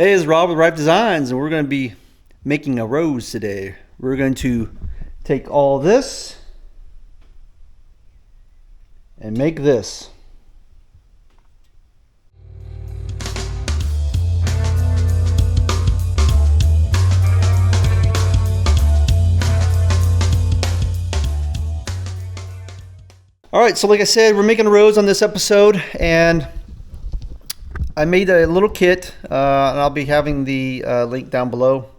Hey, it's Rob with Reyff Designs, and we're going to be making a rose today. We're going to take all this and make this. All right, so like I said, we're making a rose on this episode, and I made a little kit, and I'll be having the link down below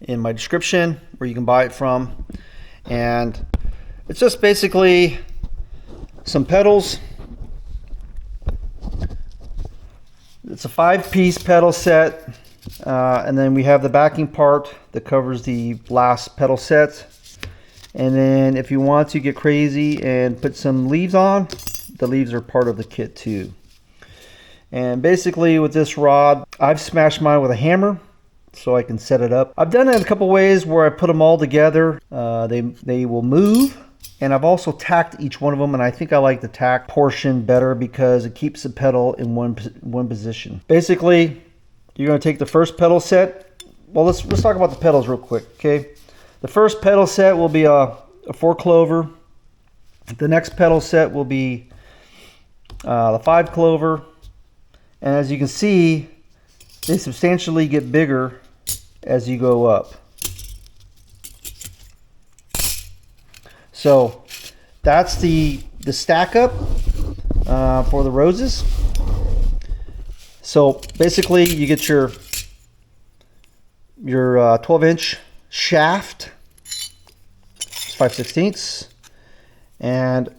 in my description where you can buy it from. And it's just basically some petals. It's a 5-piece petal set, and then we have the backing part that covers the last petal set. And then if you want to get crazy and put some leaves on, the leaves are part of the kit too. And basically with this rod, I've smashed mine with a hammer so I can set it up. I've done it in a couple ways where I put them all together. They will move, and I've also tacked each one of them, and I think I like the tack portion better because it keeps the petal in one position. Basically, you're going to take the first petal set. Well, let's talk about the petals real quick, okay? The first petal set will be a 4-clover. The next petal set will be the 5-clover. And as you can see, they substantially get bigger as you go up. So that's the stack up for the roses. So basically you get your 12-inch shaft, 5/16, and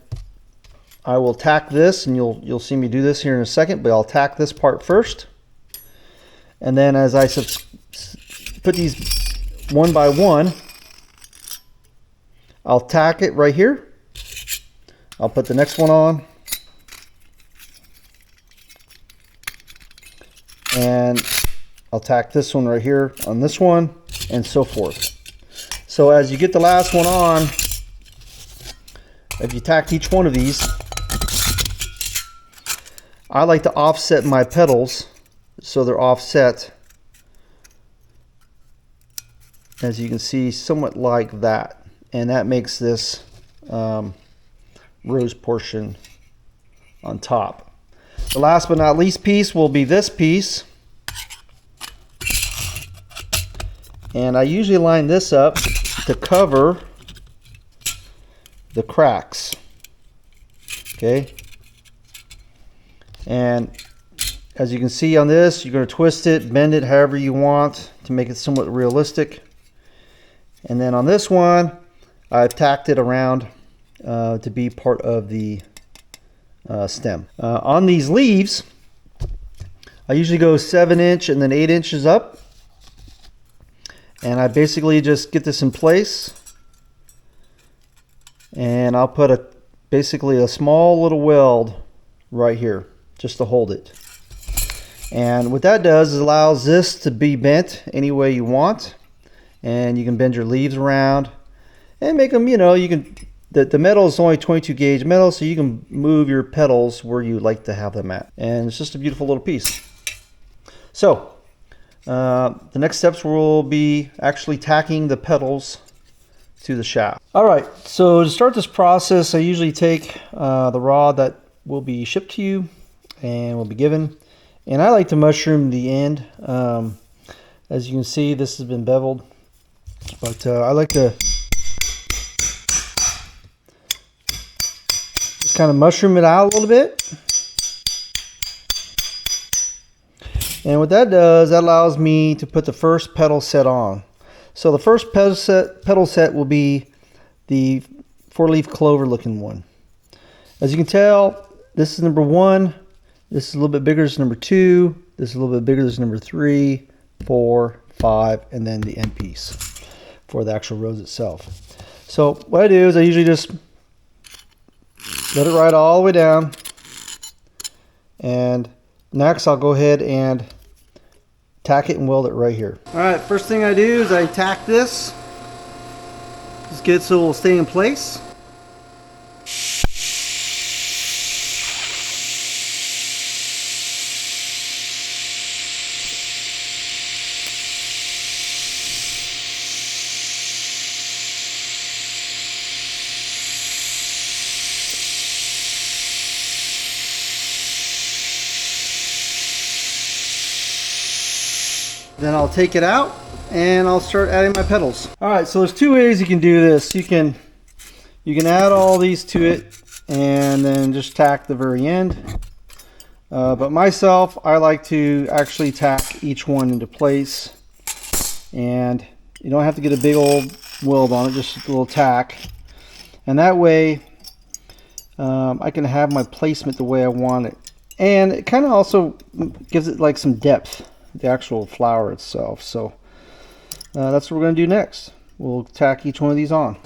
I will tack this, and you'll see me do this here in a second, but I'll tack this part first. And then as I put these one by one, I'll tack it right here. I'll put the next one on. And I'll tack this one right here on this one, and so forth. So as you get the last one on, if you tack each one of these, I like to offset my petals so they're offset, as you can see, somewhat like that, and that makes this rose portion on top. The last but not least piece will be this piece, and I usually line this up to cover the cracks, okay? And as you can see on this, you're going to twist it, bend it however you want to make it somewhat realistic. And then on this one, I've tacked it around to be part of the stem. On these leaves, I usually go 7-inch and then 8 inches up. And I basically just get this in place. And I'll put basically a small little weld right here, just to hold it. And what that does is allows this to be bent any way you want, and you can bend your leaves around and make them, you know, you can, the metal is only 22 gauge metal, so you can move your petals where you like to have them at, and it's just a beautiful little piece. So the next steps will be actually tacking the petals to the shaft. All right, so to start this process, I usually take the rod that will be shipped to you and will be given, and I like to mushroom the end. As you can see, this has been beveled, but I like to just kind of mushroom it out a little bit. And what that does, that allows me to put the first petal set on. So the first petal set will be the 4-leaf clover looking one. As you can tell, this is number 1. This is a little bit bigger. This is number 2. This is a little bit bigger. This is number 3, 4, 5, and then the end piece for the actual rose itself. So what I do is I usually just let it ride all the way down, and next I'll go ahead and tack it and weld it right here. All right, first thing I do is I tack this. Just get it so it will stay in place. Then I'll take it out and I'll start adding my pedals. All right, so there's two ways you can do this. You can add all these to it and then just tack the very end. But myself, I like to actually tack each one into place. And you don't have to get a big old weld on it, just a little tack. And that way, I can have my placement the way I want it. And it kind of also gives it like some depth, the actual flower itself. So that's what we're going to do next. We'll tack each one of these on.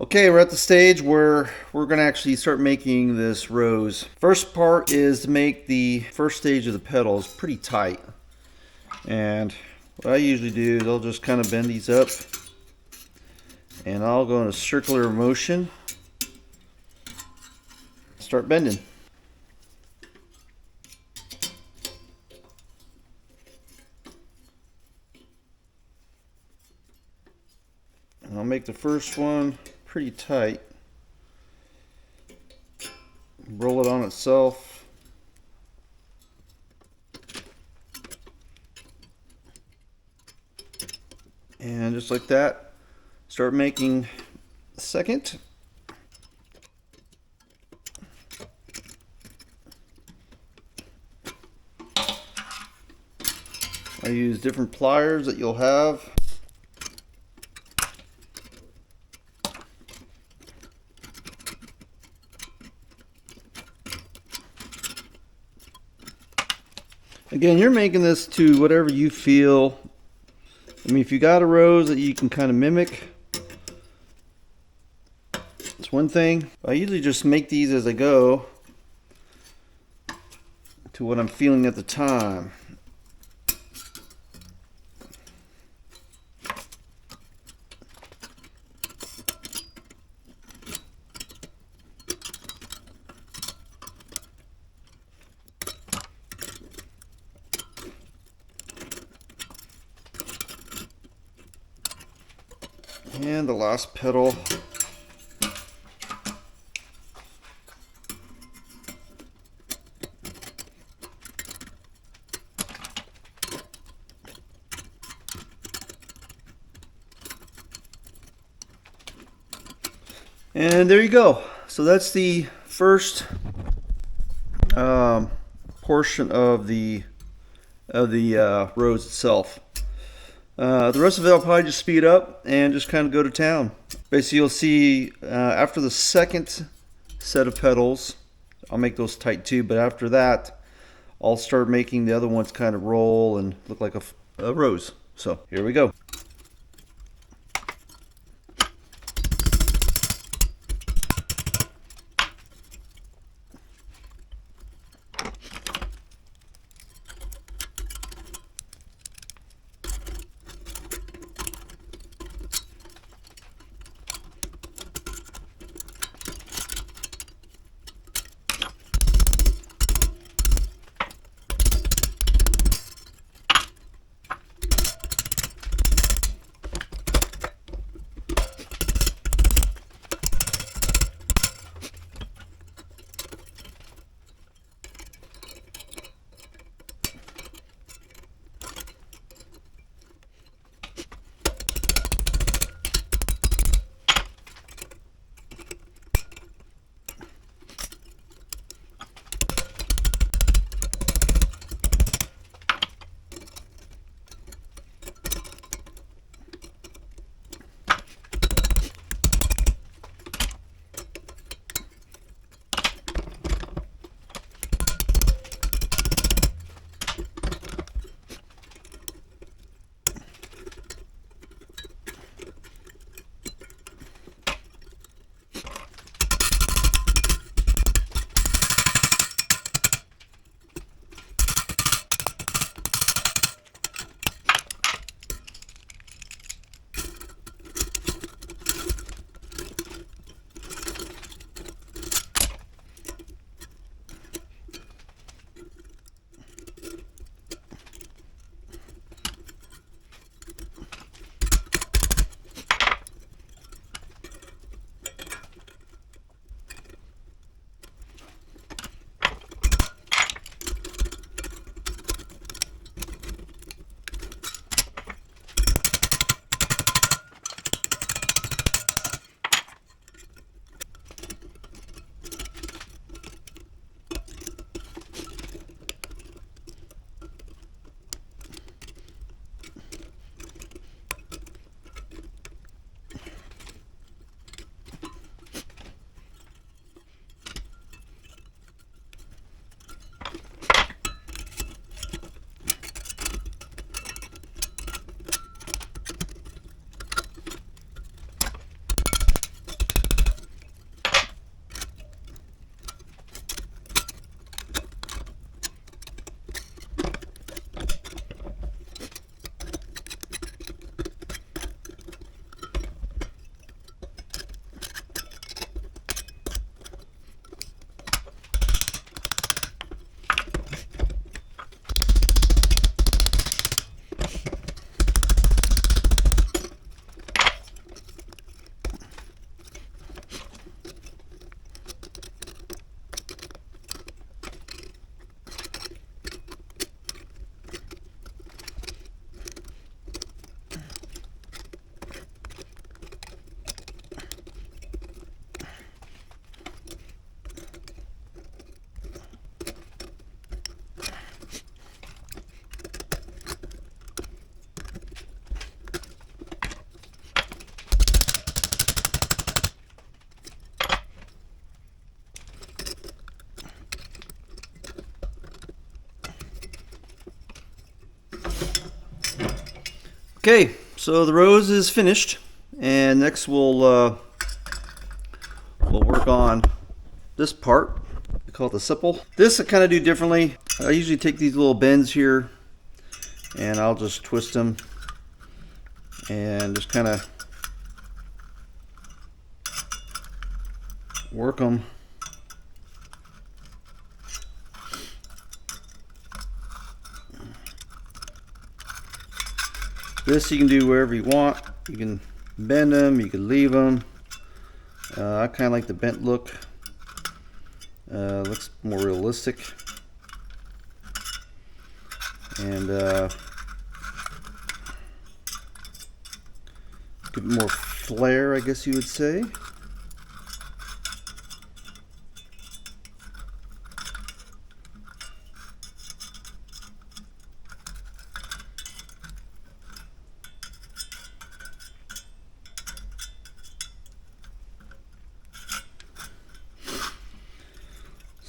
Okay, we're at the stage where we're going to actually start making this rose. First part is to make the first stage of the petals pretty tight. And what I usually do is I'll just kind of bend these up. And I'll go in a circular motion. Start bending. And I'll make the first one pretty tight. Roll it on itself. And just like that, start making the second. I use different pliers that you'll have. Again, you're making this to whatever you feel. I mean, if you got a rose that you can kind of mimic, it's one thing. I usually just make these as I go to what I'm feeling at the time. And the last petal. And there you go. So that's the first portion of the rose itself. The rest of it I'll probably just speed up and just kind of go to town. Basically, you'll see after the second set of petals, I'll make those tight too, but after that, I'll start making the other ones kind of roll and look like a rose. So here we go. Okay, so the rose is finished, and next we'll work on this part. We call it the sepal. This I kind of do differently. I usually take these little bends here, and I'll just twist them and just kind of work them. This you can do wherever you want. You can bend them, you can leave them. I kind of like the bent look. Looks more realistic. And give it more flair, I guess you would say.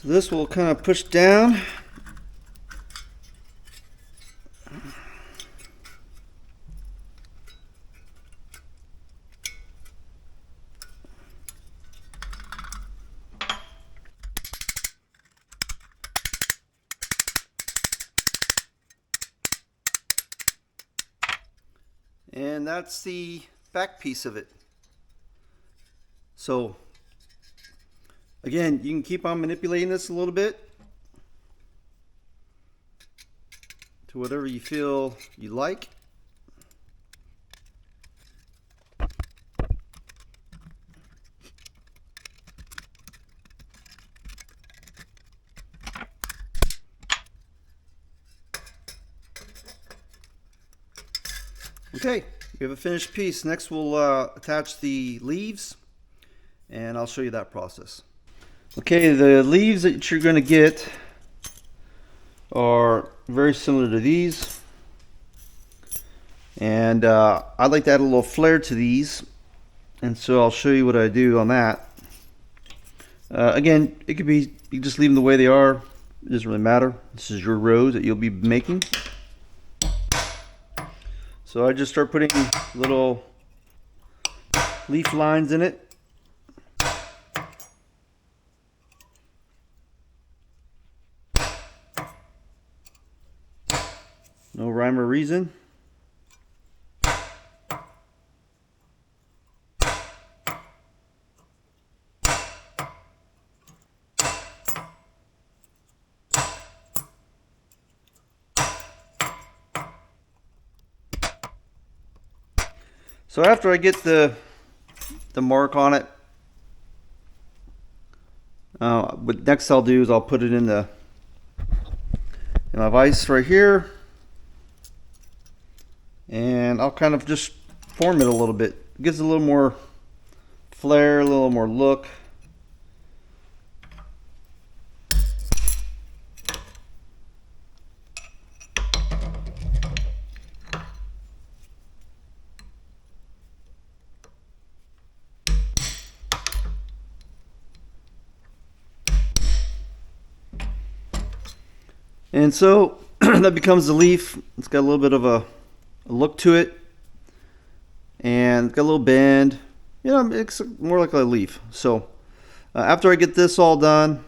So this will kind of push down. And that's the back piece of it. So again, you can keep on manipulating this a little bit to whatever you feel you like. Okay, we have a finished piece. Next we'll attach the leaves, and I'll show you that process. Okay, the leaves that you're going to get are very similar to these, and I like to add a little flair to these, and so I'll show you what I do on that. Again, it could be, you can just leave them the way they are. It doesn't really matter. This is your rose that you'll be making. So I just start putting little leaf lines in it. No rhyme or reason. So after I get the mark on it, what next I'll do is I'll put it in my vise right here, and I'll kind of just form it a little bit. It gives it a little more flair, a little more look. And so that becomes the leaf. It's got a little bit of a look to it, and it's got a little bend. You know, it's more like a leaf. So after I get this all done,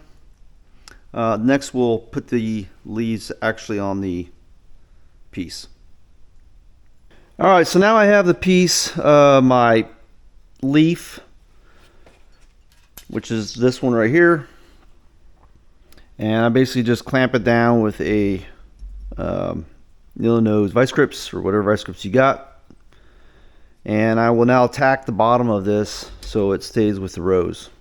next we'll put the leaves actually on the piece. All right, so now I have the piece, my leaf, which is this one right here. And I basically just clamp it down with a needle nose vice grips or whatever vice grips you got. And I will now tack the bottom of this so it stays with the rose.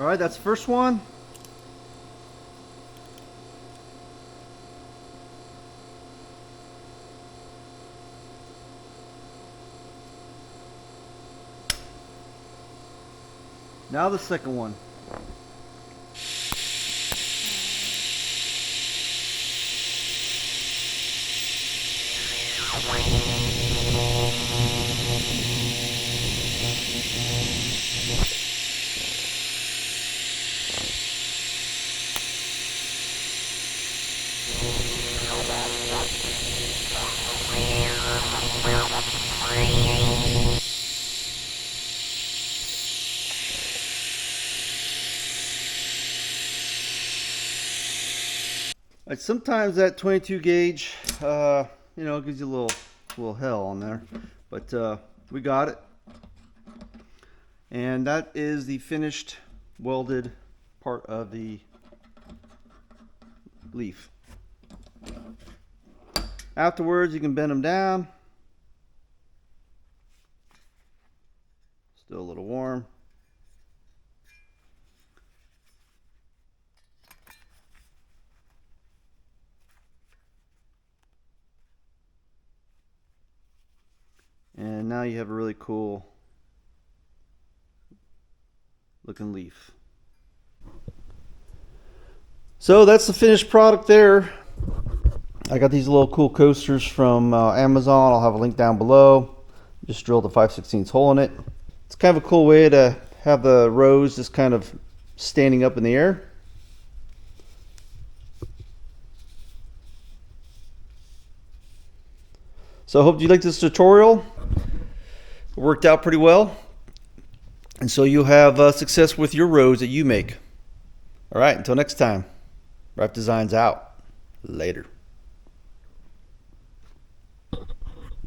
All right, that's the first one. Now the second one. Sometimes that 22 gauge, you know, gives you a little hell on there, but we got it. And that is the finished welded part of the leaf. Afterwards, you can bend them down. Still a little warm. And now you have a really cool looking leaf. So that's the finished product there. I got these little cool coasters from Amazon. I'll have a link down below. Just drilled a 5/16 hole in it. It's kind of a cool way to have the rose just kind of standing up in the air. So I hope you liked this tutorial. It worked out pretty well. And so you'll have success with your rose that you make. All right, until next time. Reyff Designs out. Later.